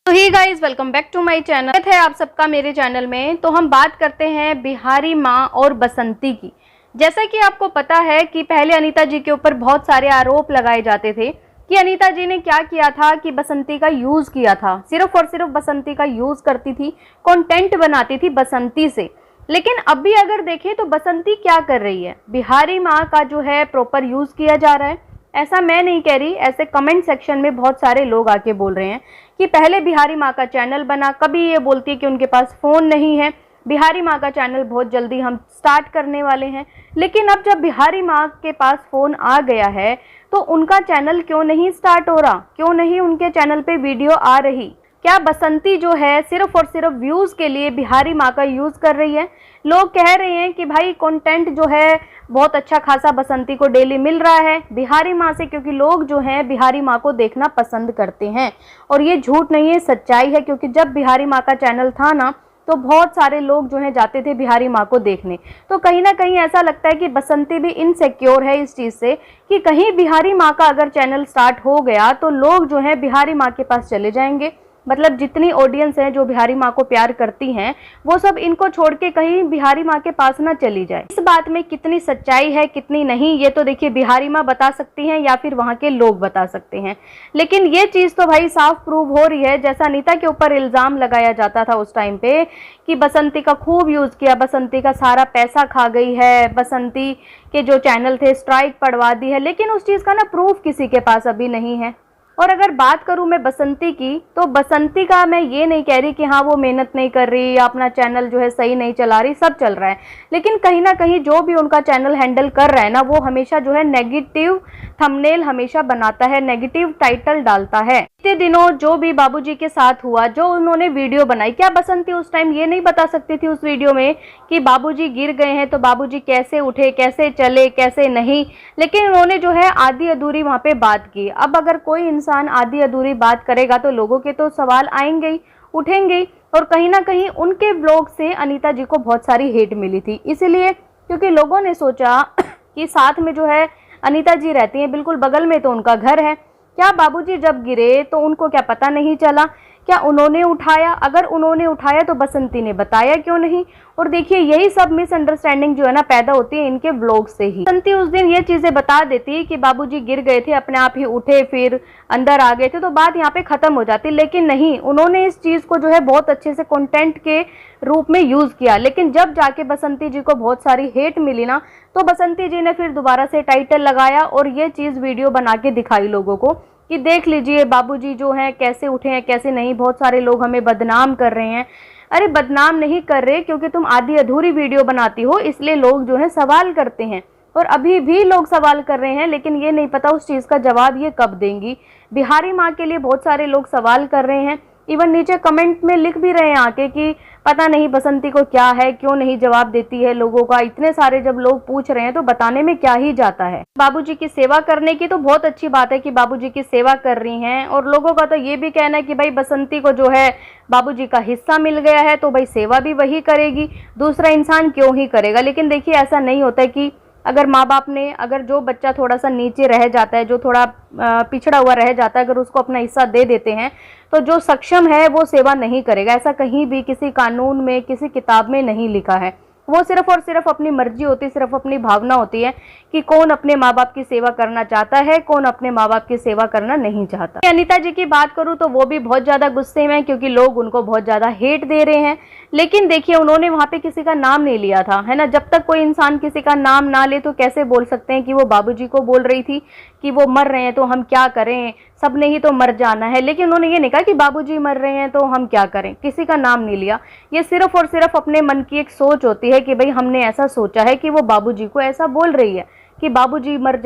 तो hi guys welcome back to my channel है आप सबका मेरे चैनल में। तो हम बात करते हैं बिहारी माँ और बसंती की। जैसा कि आपको पता है कि पहले अनीता जी के ऊपर बहुत सारे आरोप लगाए जाते थे कि अनीता जी ने क्या किया था कि बसंती का यूज किया था, सिर्फ और सिर्फ बसंती का यूज करती थी, कंटेंट बनाती थी बसंती से। लेकिन अभी अगर देखें तो बसंती क्या कर रही है, बिहारी माँ का जो है प्रॉपर यूज किया जा रहा है। ऐसा मैं नहीं कह रही, ऐसे कमेंट सेक्शन में बहुत सारे लोग आके बोल रहे हैं कि पहले बिहारी माँ का चैनल बना, कभी ये बोलती है कि उनके पास फ़ोन नहीं है, बिहारी माँ का चैनल बहुत जल्दी हम स्टार्ट करने वाले हैं। लेकिन अब जब बिहारी माँ के पास फ़ोन आ गया है तो उनका चैनल क्यों नहीं स्टार्ट हो रहा, क्यों नहीं उनके चैनल पे वीडियो आ रही? क्या बसंती जो है सिर्फ और सिर्फ व्यूज़ के लिए बिहारी माँ का यूज़ कर रही है? लोग कह रहे हैं कि भाई कंटेंट जो है बहुत अच्छा खासा बसंती को डेली मिल रहा है बिहारी माँ से, क्योंकि लोग जो हैं बिहारी माँ को देखना पसंद करते हैं। और ये झूठ नहीं है, सच्चाई है, क्योंकि जब बिहारी माँ का चैनल था ना तो बहुत सारे लोग जो हैं जाते थे बिहारी माँ को देखने। तो कहीं ना कहीं ऐसा लगता है कि बसंती भी इनसिक्योर है इस चीज़ से कि कहीं बिहारी माँ का अगर चैनल स्टार्ट हो गया तो लोग जो हैं बिहारी माँ के पास चले जाएंगे। मतलब जितनी ऑडियंस है जो बिहारी माँ को प्यार करती हैं वो सब इनको छोड़ के कहीं बिहारी माँ के पास ना चली जाए। इस बात में कितनी सच्चाई है कितनी नहीं ये तो देखिए बिहारी माँ बता सकती हैं या फिर वहाँ के लोग बता सकते हैं। लेकिन ये चीज़ तो भाई साफ प्रूव हो रही है, जैसा अनीता के ऊपर इल्ज़ाम लगाया जाता था उस टाइम पे कि बसंती का खूब यूज़ किया, बसंती का सारा पैसा खा गई है, बसंती के जो चैनल थे स्ट्राइक पड़वा दी है, लेकिन उस चीज़ का ना प्रूफ किसी के पास अभी नहीं है। और अगर बात करूं मैं बसंती की, तो बसंती का मैं ये नहीं कह रही कि हाँ वो मेहनत नहीं कर रही या अपना चैनल जो है सही नहीं चला रही, सब चल रहा है। लेकिन कहीं ना कहीं जो भी उनका चैनल हैंडल कर रहा है ना वो हमेशा जो है नेगेटिव थंबनेल हमेशा बनाता है, नेगेटिव टाइटल डालता है। इतने दिनों जो भी बाबूजी के साथ हुआ, जो उन्होंने वीडियो बनाई, क्या बसंती उस टाइम ये नहीं बता सकती थी उस वीडियो में कि बाबूजी गिर गए हैं तो बाबूजी कैसे उठे, कैसे चले, कैसे नहीं? लेकिन उन्होंने जो है आधी अधूरी वहाँ पे बात की। अब अगर कोई इंसान आधी अधूरी बात करेगा तो लोगों के तो सवाल आएंगे ही, उठेंगे ही। और कहीं ना कहीं उनके ब्लॉग से अनीता जी को बहुत सारी हेट मिली थी, इसलिए क्योंकि लोगों ने सोचा कि साथ में जो है अनीता जी रहती हैं, बिल्कुल बगल में तो उनका घर है, क्या बाबूजी जब गिरे तो उनको क्या पता नहीं चला? क्या उन्होंने उठाया? अगर उन्होंने उठाया तो बसंती ने बताया क्यों नहीं? और देखिए यही सब मिसअंडरस्टैंडिंग जो है ना पैदा होती है इनके ब्लॉग से ही। बसंती उस दिन ये चीजें बता देती कि बाबूजी गिर गए थे, अपने आप ही उठे, फिर अंदर आ गए थे, तो बात यहाँ पे खत्म हो जाती। लेकिन नहीं, उन्होंने इस चीज को जो है बहुत अच्छे से कंटेंट के रूप में यूज किया। लेकिन जब जाके बसंती जी को बहुत सारी हेट मिली ना तो बसंती जी ने फिर दोबारा से टाइटल लगाया और ये चीज वीडियो बना के दिखाई लोगों को कि देख लीजिए बाबूजी जो हैं कैसे उठे हैं कैसे नहीं, बहुत सारे लोग हमें बदनाम कर रहे हैं। अरे बदनाम नहीं कर रहे, क्योंकि तुम आधी अधूरी वीडियो बनाती हो इसलिए लोग जो है सवाल करते हैं। और अभी भी लोग सवाल कर रहे हैं, लेकिन ये नहीं पता उस चीज़ का जवाब ये कब देंगी। बिहारी माँ के लिए बहुत सारे लोग सवाल कर रहे हैं, इवन नीचे कमेंट में लिख भी रहे हैं आके कि पता नहीं बसंती को क्या है, क्यों नहीं जवाब देती है लोगों का। इतने सारे जब लोग पूछ रहे हैं तो बताने में क्या ही जाता है। बाबूजी की सेवा करने की तो बहुत अच्छी बात है कि बाबूजी की सेवा कर रही हैं, और लोगों का तो ये भी कहना है कि भाई बसंती को जो है बाबूजी का हिस्सा मिल गया है तो भाई सेवा भी वही करेगी, दूसरा इंसान क्यों ही करेगा। लेकिन देखिए ऐसा नहीं होता है कि अगर माँ बाप ने, अगर जो बच्चा थोड़ा सा नीचे रह जाता है, जो थोड़ा पिछड़ा हुआ रह जाता है, अगर उसको अपना हिस्सा दे देते हैं तो जो सक्षम है वो सेवा नहीं करेगा। ऐसा कहीं भी किसी कानून में किसी किताब में नहीं लिखा है। वो सिर्फ और सिर्फ अपनी मर्जी होती है, सिर्फ अपनी भावना होती है कि कौन अपने माँ बाप की सेवा करना चाहता है, कौन अपने माँ बाप की सेवा करना नहीं चाहता। अनीता जी की बात करूँ तो वो भी बहुत ज़्यादा गुस्से में, क्योंकि लोग उनको बहुत ज़्यादा हेट दे रहे हैं। लेकिन देखिए उन्होंने वहाँ पे किसी का नाम नहीं लिया था, है ना। जब तक कोई इंसान किसी का नाम ना ले तो कैसे बोल सकते हैं कि वो बाबूजी को बोल रही थी कि वो मर रहे हैं तो हम क्या करें, सबने ही तो मर जाना है। लेकिन उन्होंने ये नहीं कहा कि बाबूजी मर रहे हैं तो हम क्या करें, किसी का नाम नहीं लिया। ये सिर्फ और सिर्फ अपने मन की एक सोच होती है कि भाई हमने ऐसा सोचा है कि वो बाबूजी को ऐसा बोल रही है कि बाबूजी मर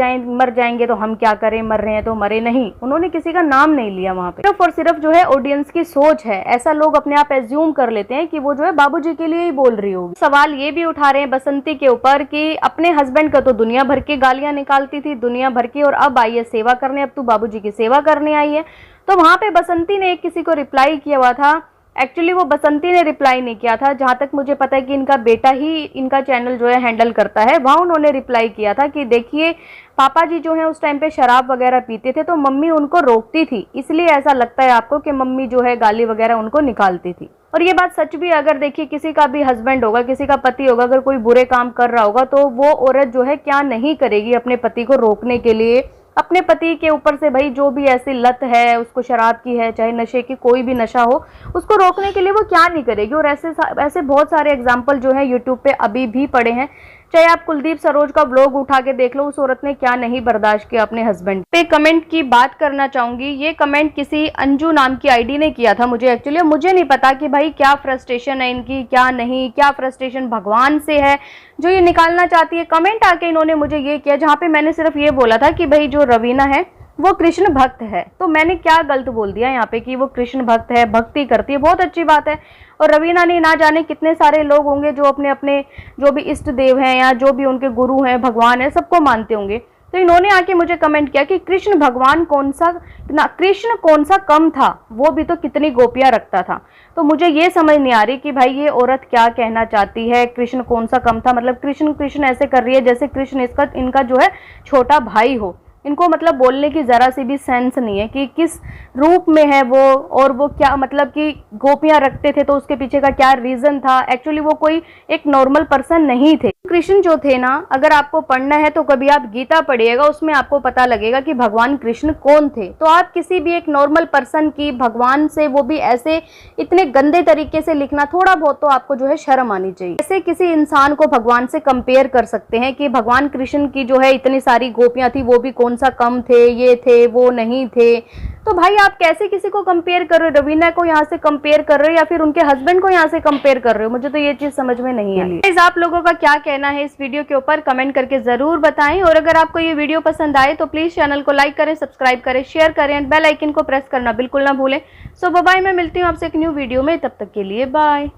जाएंगे तो हम क्या करें, मर रहे हैं तो मरे। नहीं, उन्होंने किसी का नाम नहीं लिया वहाँ पे। सिर्फ और सिर्फ जो है ऑडियंस की सोच है, ऐसा लोग अपने आप एज्यूम कर लेते हैं कि वो जो है बाबूजी के लिए ही बोल रही होगी। सवाल ये भी उठा रहे हैं बसंती के ऊपर कि अपने हस्बैंड का तो दुनिया भर की गालियां निकालती थी, दुनिया भर की, और अब आई है सेवा करने, अब तू बाबूजी की सेवा करने आई है। तो वहाँ पे बसंती ने एक किसी को रिप्लाई किया हुआ था, एक्चुअली वो बसंती ने रिप्लाई नहीं किया था, जहाँ तक मुझे पता है कि इनका बेटा ही इनका चैनल जो है हैंडल करता है। वहाँ उन्होंने रिप्लाई किया था कि देखिए पापा जी जो है उस टाइम पे शराब वगैरह पीते थे तो मम्मी उनको रोकती थी, इसलिए ऐसा लगता है आपको कि मम्मी जो है गाली वगैरह उनको निकालती थी। और ये बात सच भी, अगर देखिए किसी का भी हस्बैंड होगा, किसी का पति होगा, अगर कोई बुरे काम कर रहा होगा तो वो औरत जो है क्या नहीं करेगी अपने पति को रोकने के लिए, अपने पति के ऊपर से भाई जो भी ऐसी लत है उसको, शराब की है चाहे नशे की, कोई भी नशा हो, उसको रोकने के लिए वो क्या नहीं करेगी। और ऐसे बहुत सारे एग्जाम्पल जो है यूट्यूब पे अभी भी पड़े हैं, चाहे आप कुलदीप सरोज का व्लॉग उठा के देख लो, उस औरत ने क्या नहीं बर्दाश्त किया अपने हस्बैंड पे। कमेंट की बात करना चाहूंगी, ये कमेंट किसी अंजू नाम की आईडी ने किया था मुझे एक्चुअली, मुझे नहीं पता कि भाई क्या फ्रस्ट्रेशन है इनकी, क्या नहीं, क्या फ्रस्ट्रेशन भगवान से है जो ये निकालना चाहती है। कमेंट आके इन्होंने मुझे ये किया जहाँ पे मैंने सिर्फ ये बोला था कि भाई जो रवीना है वो कृष्ण भक्त है, तो मैंने क्या गलत बोल दिया यहाँ पे कि वो कृष्ण भक्त है, भक्ति करती है, बहुत अच्छी बात है। और रवीना ने ना जाने कितने सारे लोग होंगे जो अपने अपने जो भी इष्ट देव हैं या जो भी उनके गुरु हैं, भगवान है, सबको मानते होंगे। तो इन्होंने आके मुझे कमेंट किया कि कृष्ण भगवान कौन सा ना, कृष्ण कौन सा कम था, वो भी तो कितनी गोपियां रखता था। तो मुझे ये समझ नहीं आ रही कि भाई ये औरत क्या कहना चाहती है, कृष्ण कौन सा कम था, मतलब कृष्ण कृष्ण ऐसे कर रही है जैसे कृष्ण इनका जो है छोटा भाई हो। इनको मतलब बोलने की जरा सी भी सेंस नहीं है कि किस रूप में है वो, और वो क्या मतलब कि गोपियां रखते थे तो उसके पीछे का क्या रीजन था। एक्चुअली वो कोई एक नॉर्मल पर्सन नहीं थे। कृष्ण जो थे ना, अगर आपको पढ़ना है तो कभी आप गीता पढ़िएगा, उसमें आपको पता लगेगा कि भगवान कृष्ण कौन थे। तो आप किसी भी एक नॉर्मल पर्सन की भगवान से, वो भी ऐसे इतने गंदे तरीके से लिखना, थोड़ा बहुत तो आपको जो है शर्म आनी चाहिए। ऐसे किसी इंसान को भगवान से कंपेयर कर सकते हैं कि भगवान कृष्ण की जो है इतनी सारी गोपियां थी, वो भी कौन सा कम थे, ये थे वो नहीं थे। तो भाई आप कैसे किसी को कंपेयर कर रहे हो, रवीना को यहाँ से कंपेयर कर रहे हो या फिर उनके हस्बैंड को यहाँ से कंपेयर कर रहे हो, मुझे तो ये चीज समझ में नहीं आई। आप लोगों का क्या कहना है इस वीडियो के ऊपर कमेंट करके जरूर बताएं। और अगर आपको ये वीडियो पसंद आए तो प्लीज चैनल को लाइक करें, सब्सक्राइब करें, शेयर करें एंड बेल आइकन को प्रेस करना बिल्कुल ना भूलें। सो बाय, मैं मिलती हूँ आपसे एक न्यू वीडियो में, तब तक के लिए बाय।